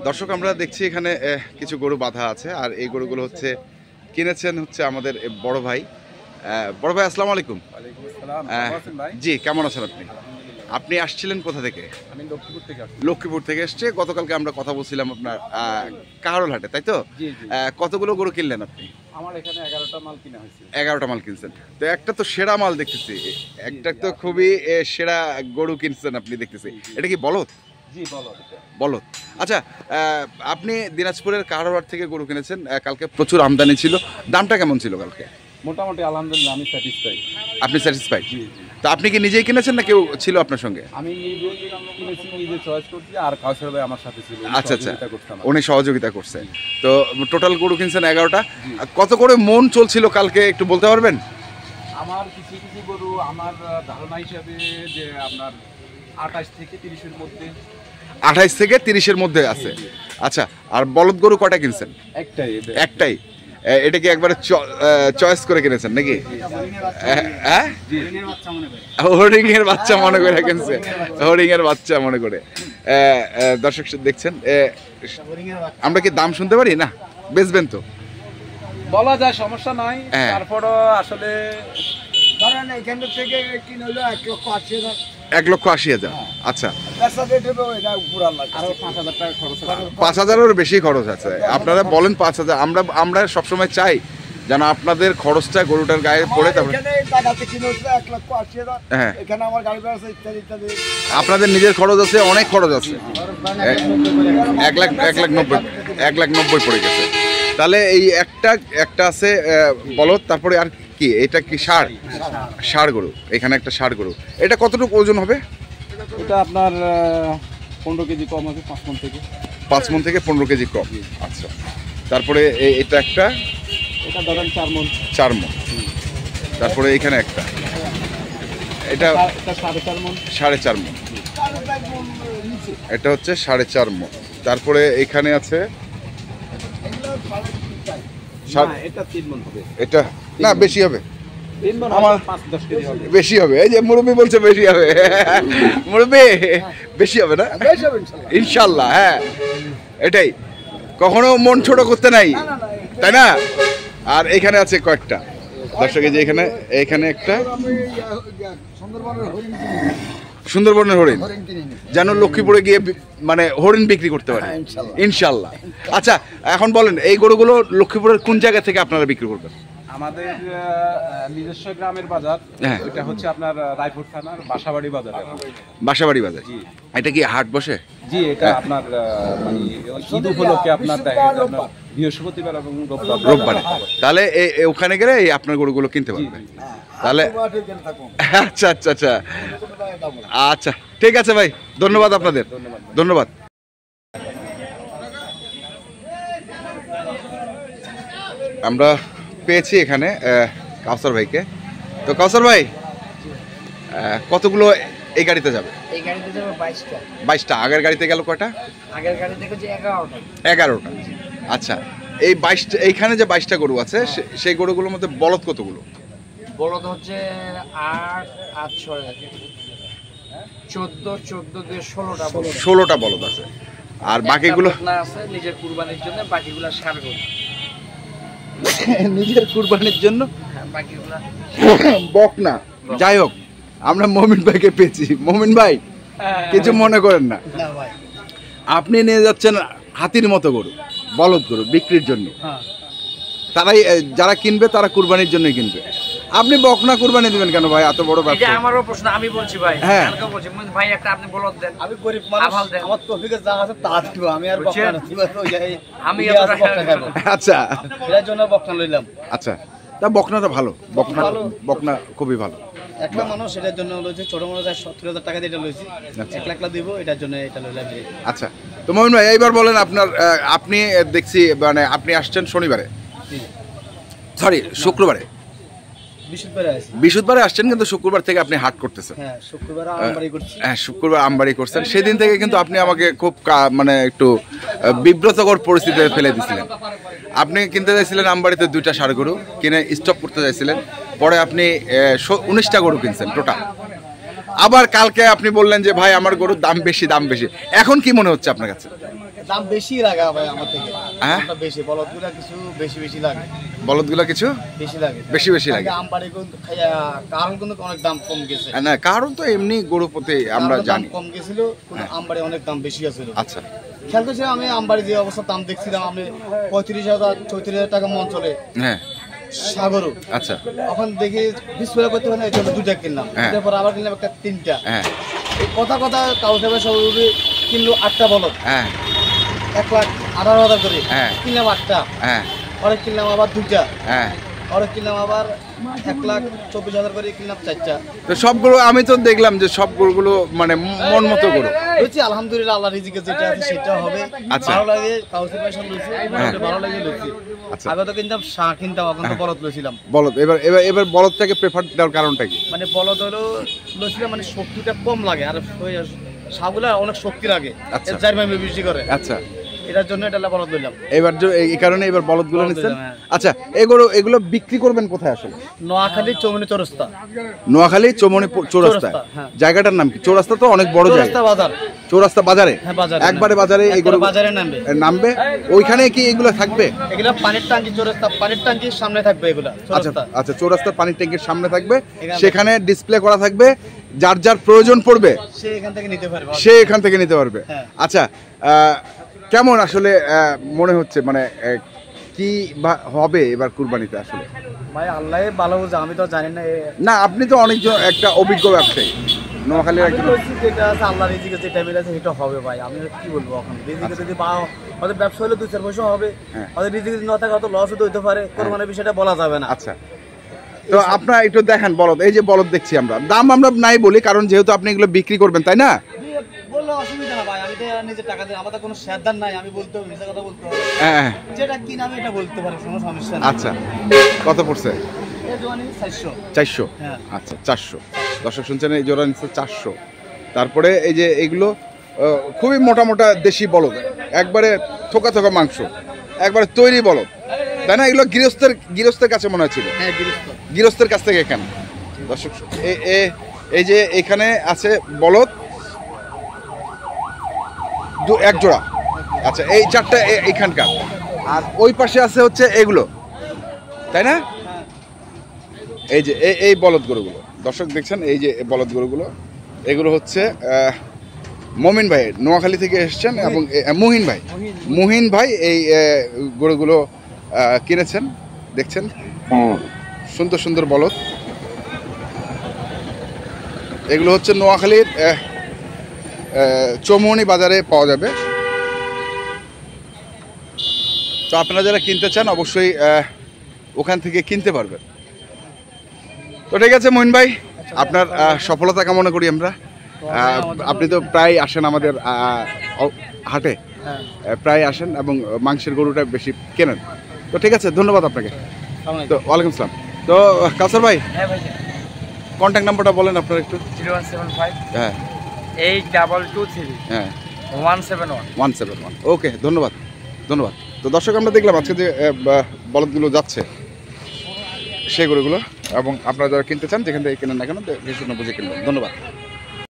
দর্শক আমরা দেখছি এখানে কিছু গরু বাঁধা আছে, আর এই গরুগুলো হচ্ছে কিনেছেন হচ্ছে আমাদের বড় ভাই। বড় ভাই আসসালামু আলাইকুম। জি, কেমন আছেন আপনি? আপনি আসছিলেন কোথা থেকে? আমি লক্ষ্মীপুর থেকে আসছি। লক্ষ্মীপুর থেকে এসছে। গতকালকে আমরা কথা বলছিলাম আপনার কাহারোল হাটে, তাই তো? কতগুলো গরু কিনলেন আপনি? আমার এখানে 11টা মাল কিনা হয়েছে। 11টা মাল কিনছেন। তো একটা তো সেরা মাল দেখতেছি, একটা তো খুবই সেরা গরু কিনছেন আপনি দেখতেছি। এটা কি বলদ? জি বলদ। বলদ। আচ্ছা, আপনি দিনাজপুরের কাহারোল হাট থেকে গরু কিনেছেন। কালকে প্রচুর আমদানি ছিল, দামটা কেমন ছিল কালকে? মোটামুটি আলহামদুলিল্লাহ আমি স্যাটিসফাইড। আপনি স্যাটিসফাইড? তো আপনি কি নিজেই কিনেছেন না কেউ ছিল আপনার সঙ্গে? আমি কিনেছি, নিজে চয়েস করছি, আর কাউসার ভাই আমার সাথে ছিল। আচ্ছা আচ্ছা, উনি সহযোগিতা করছে। তো টোটাল গরু কিনছেন 11টা। কত করে মন চলছিল কালকে একটু বলতে পারবেন? আমার কিছু কিছু গরু আমার ধারণা হিসাবে যে আপনার 28 থেকে 30-এর মধ্যে। 28 থেকে 30-এর মধ্যে আছে। আচ্ছা, আর বলদ গরু কটা কিনছেন? একটাই। এটা কি একবারে চয়েস করে কিনেছেন নাকি? হ্যাঁ, হরিং এর বাচ্চা মনে করে কিনছে। হরিং এর বাচ্চা মনে করে। দর্শক দেখছেন, আমরা কি দাম শুনতে পারি না? বেচবেন তো? বলা যায়, সমস্যা নাই। তারপরও আসলে ধরেন এখান থেকে কিনে হলো 1,80,000। 1,80,000। আচ্ছা, 5,000-এর বেশি খরচ আছে। আপনারা বলেন 5,000। আমরা সবসময় চাই যেন আপনাদের খরচটা গরুটার গায়ে পড়ে। হ্যাঁ, আপনাদের নিজের খরচ আছে, অনেক খরচ আছে। 1,90,000 পড়ে গেছে। তাহলে এই একটা আছে বলদ, তারপরে আর কি? এটা কি ষাঁড় গরু? এখানে একটা ষাঁড় গরু। এটা কতটুকু ওজন হবে? এটা আপনার 15 কেজি কম আছে, 5 মণ থেকে। 5 মণ থেকে 15 কেজি কম। আচ্ছা, তারপরে এটা এটা ধরেন 4 মণ। 4 মণ। তারপরে এখানে একটা, এটা 4.5 মণ। 4.5 মণ। এটা হচ্ছে 4.5 মণ। তারপরে এখানে আছে এটা 3 মণ হবে। এটা না, বেশি হবে। 3 মণ, আমার 5-10 কেজি হবে। বেশি হবে। এই যে মুরব্বি বলছে বেশি হবে। মুরব্বি বেশি হবে না? ইনশাল্লাহ। হ্যাঁ, এটাই, কখনো মন ছোট করতে নাই, তাই না? আর এখানে আছে কয়েকটা দর্শক, এই যে এখানে একটা সুন্দরবনের হরিণ, যেন লক্ষ্মীপুরে গিয়ে মানে হরিণ বিক্রি করতে পারে ইনশাল্লাহ। আচ্ছা, এখন বলেন এই গরুগুলো লক্ষ্মীপুরের কোন জায়গা থেকে আপনারা বিক্রি করবেন? আমাদের নিজস্ব গ্রামের বাজার। হ্যাঁ, এটা হচ্ছে আপনার রায়পুর থানার বাসাবাড়ি বাজার। বাসাবাড়ি বাজার। এটা কি হাট বসে? জি, এটা আপনার মানে ঈদ উপলক্ষে আপনার বৃহস্পতিবার এবং রোববারে। তাহলে ওখানে গেলে আপনার গরুগুলো কিনতে পারবেন তাহলে। আচ্ছা আচ্ছা আচ্ছা আচ্ছা, ঠিক আছে ভাই, ধন্যবাদ আপনাদের। ধন্যবাদ। আমরা পেয়েছি এখানে কাউসার ভাইকে। তো কাউসার ভাই, কতগুলো এই গাড়িতে যাবে? এই গাড়িতে যাবে 22টা। 22টা। আগের গাড়িতে গেল কয়টা? আগের গাড়ি থেকে যে 11টা। 11টা। আচ্ছা, এই 22টা, এইখানে যে 22টা গরু আছে সেই গরুগুলোর মধ্যে বলদ কতগুলো? বলদ হচ্ছে 8, 6, 14 দিয়ে 16টা বলদ। 16টা বলদ আছে। আর বাকিগুলো আছে নিজের কুরবানির জন্য, বাকিগুলো ষাঁড় গরু। নিজের কুরবানির জন্য, বাকিগুলো বকনা। যাই হোক, আমরা মমিন ভাইকে পেয়েছি। মমিন ভাই, কিছু মনে করেন না, আপনি নিয়ে যাচ্ছেন হাতির মতো গরু, বলদ গরু বিক্রির জন্য। তারাই যারা কিনবে তারা কুরবানির জন্যই কিনবে। আপনি বকনা কুরবানি দিবেন কেন ভাই? এত বড় ব্যাপার। এটা আমারও প্রশ্ন, আমি বলছি ভাই। হ্যাঁ, আমি বলছি ভাই একটা আপনি বলদ দেন। আমি গরিব মানুষ, আমার তৌফিকে যা আছে তা দিব। আমি আর বকনা না, আমি আচ্ছা, এর জন্য বকনা লইলাম। আচ্ছা, তা বকনাটা ভালো। বকনা খুবই ভালো। একটা মানুষ এটার জন্য লইছে, ছোট মানুষ 70,000 টাকা দিয়ে এটা লইছি। 1 লাখ দিব, এটার জন্য এটা লইলাম। আচ্ছা, তো মমিন ভাই এইবার বলেন আপনি দেখছি মানে আপনি আসছেন শনিবারে, সরি শুক্রবারে, বৃহস্পতিবারে আসছেন, কিন্তু শুক্রবার থেকে আপনি হাট করতেছেন। হ্যাঁ, শুক্রবার আমবাড়ি করছি। হ্যাঁ, শুক্রবার আমবাড়ি করছেন। সেদিন থেকে কিন্তু আপনি আমাকে খুব মানে একটু বিব্রতকর পরিস্থিতিতে ফেলে দিয়েছিলেন। আপনি কিনতে চাইছিলেন আমবাড়িতে 2টা ষাঁড় গরু কিনে স্টক করতে চাইছিলেন, পরে আপনি 19টা গরু কিনছেন টোটাল। আবার কালকে আপনি বললেন যে ভাই আমার গরুর দাম বেশি। এখন কি মনে হচ্ছে আপনার কাছে? দাম বেশি লাগে ভাই আমার থেকে। হ্যাঁ? দামটা বেশি, বলদগুলা কিছু বেশি লাগে। বলদগুলো কিছু বেশি লাগে। বেশি লাগে। আমবাড়ি কিন্তু কারণ কিন্তু অনেক দাম কম গেছে। না কারণ তো এমনি গরু প্রতি আমরা কারণ দাম জানি। কম গেছিল, কিন্তু আমবাড়ি অনেক দাম বেশি আছিল। আচ্ছা খেয়াল করছিলাম আমি আমবাড়ি যে অবস্থা দাম দেখছিলাম, আমি 35,000 34,000 টাকা মন চলে হ্যাঁ সাগরু। আচ্ছা এখন দেখি বিসপেলা করতে হয় না, এই জন্য 2টা কিনলাম। হ্যাঁ। তারপর আবার কিনলাম একটা 3টা। হ্যাঁ এই কথা কাউকে সব কিনলো 8টা বলদ, হ্যাঁ 1,18,000 করে হ্যাঁ। কিনলাম 8টা। হ্যাঁ পরে কিনলাম আবার 2টা, হ্যাঁ। পরে কিনলাম আবার 1,24,000 করে কিনলাম 4টা। তো সবগুলো আমি তো দেখলাম যে সব গরুগুলো মানে মন মতো গরু। বুঝছি, আলহামদুলিল্লাহ আল্লাহ রিজিকে যেটা আছে সেটা হবে। আচ্ছা। ভালো লাগে কাউসি পয়সা লইছি, ভালো লাগে লইছি। আচ্ছা। আগে তো কিনতাম শাহ কিনতাম, এখন তো বলদ লইছিলাম। বলদ এবার বলদটাকে প্রেফার দেওয়ার কারণটা কি? মানে বলদ হলো লইছিলাম মানে শক্তিটা কম লাগে, আর শাহগুলা অনেক শক্তি লাগে। আচ্ছা। এর 4 মাইল বেশি করে, আচ্ছা এটার জন্য এটা বলদ লইলাম। এবার এই কারণে এবার বলদগুলো বলদ নিচ্ছেন। নিলাম, হ্যাঁ। আচ্ছা এগুলো বিক্রি করবেন কোথায় আসলে? নোয়াখালী চৌমনি চৌরাস্তা। নোয়াখালী চৌমনি চৌরাস্তা। চৌরাস্তা, হ্যাঁ। জায়গাটার নাম কি? চৌরাস্তা তো অনেক বড় জায়গা। চৌরাস্তা বাজার। চৌরাস্তা বাজারে? হ্যাঁ, বাজারে একবারে নামবে। বাজারে এই একবারে গরু বাজারে নামবে। নামবে। ওইখানে কি এগুলো থাকবে? এগুলা পানির টাঙ্কি, চৌরাস্তা পানির টাঙ্কির সামনে থাকবে এগুলা। আচ্ছা চৌরাস্তা। আচ্ছা চৌরাস্তার পানির ট্যাঙ্কির সামনে থাকবে, এখানে- সেখানে ডিসপ্লে করা থাকবে, যার যার প্রয়োজন পড়বে সে এখান থেকে নিতে পারবে। সে এখান থেকে নিতে পারবে। হ্যাঁ। আচ্ছা কেমন আসলে মনে হচ্ছে মানে কি হবে এবার কুরবানিতে আসলে? ভাই আল্লাহ ভালো বুঝে, আমি তো জানি না। না আপনি তো অনেকজন একটা অভিজ্ঞ ব্যবসায়ী, নোয়াখালীর আমি একজন। বলছি যেটা আছে আল্লাহ রিজিকে যেটা মিলেছে সেটা হবে ভাই। আমি আর কি বলবো এখন, রিজিকে যদি হয়তো ব্যবসা হলে 2-4 পয়সা হবে, হ্যাঁ। হয়তো রিজিকে যদি না থাকে হয়তো লস হতে পারে। কোরবানির বিষয়টা বলা যাবে না। আচ্ছা তো আপনার একটু দেখেন বলদ, এই যে বলদ দেখছি আমরা, দাম আমরা নাই বলি কারণ যেহেতু আপনি এগুলো বিক্রি করবেন তাই না? বললে অসুবিধা না ভাই, আমি তো নিজের টাকা দিয়ে, আমার তো কোনো শেয়ারদার নাই। আমি বলতে হবে, নিজের কথা বলতে হবে। হ্যাঁ যেটা কিনা আমি এটা বলতে পারি, কোনো সমস্যা নেই। আচ্ছা কত পড়ছে? এই জোয়ানি 400। 400? হ্যাঁ। আচ্ছা 400। দর্শক শুনছেন, এই জোড়া নিচ্ছে 400। তারপরে এই যে এগুলো খুবই মোটা মোটা দেশি বলদ, একবারে থোকা থোকা মাংস, একবারে তৈরি বলদ তাই না? এগুলো গৃহস্থের কাছে মনে হচ্ছিল, হ্যাঁ, গৃহস্থ। গৃহস্থের কাছ থেকে এখানে। দর্শক এই যে এখানে আছে বলদ এক জোড়া। আচ্ছা এই 4টা এইখানকার, আর ওই পাশে আছে হচ্ছে এগুলো তাই না? এই যে এই বলদ গরুগুলো দর্শক দেখছেন, এই যে বলদ গরুগুলো, এগুলো হচ্ছে মমিন ভাই নোয়াখালী থেকে এসেছেন, এবং মুহিন ভাই এই গরুগুলো কিনেছেন। দেখছেন সুন্দর সুন্দর বলদ, এগুলো হচ্ছে নোয়াখালীর চৌমনি বাজারে পাওয়া যাবে। তো আপনারা যারা কিনতে চান অবশ্যই ওখান থেকে কিনতে পারবেন। তো ঠিক আছে মহিন ভাই, আপনার সফলতা কামনা করি আমরা। আপনি তো প্রায় আসেন আমাদের হাটে, প্রায় আসেন এবং মাংসের গরুটা বেশি কেনেন। তো ঠিক আছে, ধন্যবাদ আপনাকে। তো ওয়ালাইকুম আসসালাম। তো কাউসার ভাই, হ্যাঁ ভাই, কন্ট্যাক্ট নাম্বারটা বলেন আপনার একটু। 0175 হ্যাঁ 8223 হ্যাঁ 171। 171। ওকে, ধন্যবাদ। তো দর্শক আমরা দেখলাম আজকে যে বলদগুলো যাচ্ছে সেই গরুগুলো, এবং আপনারা যারা কিনতে চান যেখান থেকে কেনেন না কেন দেখে শুনে বুঝে কিনবেন। ধন্যবাদ।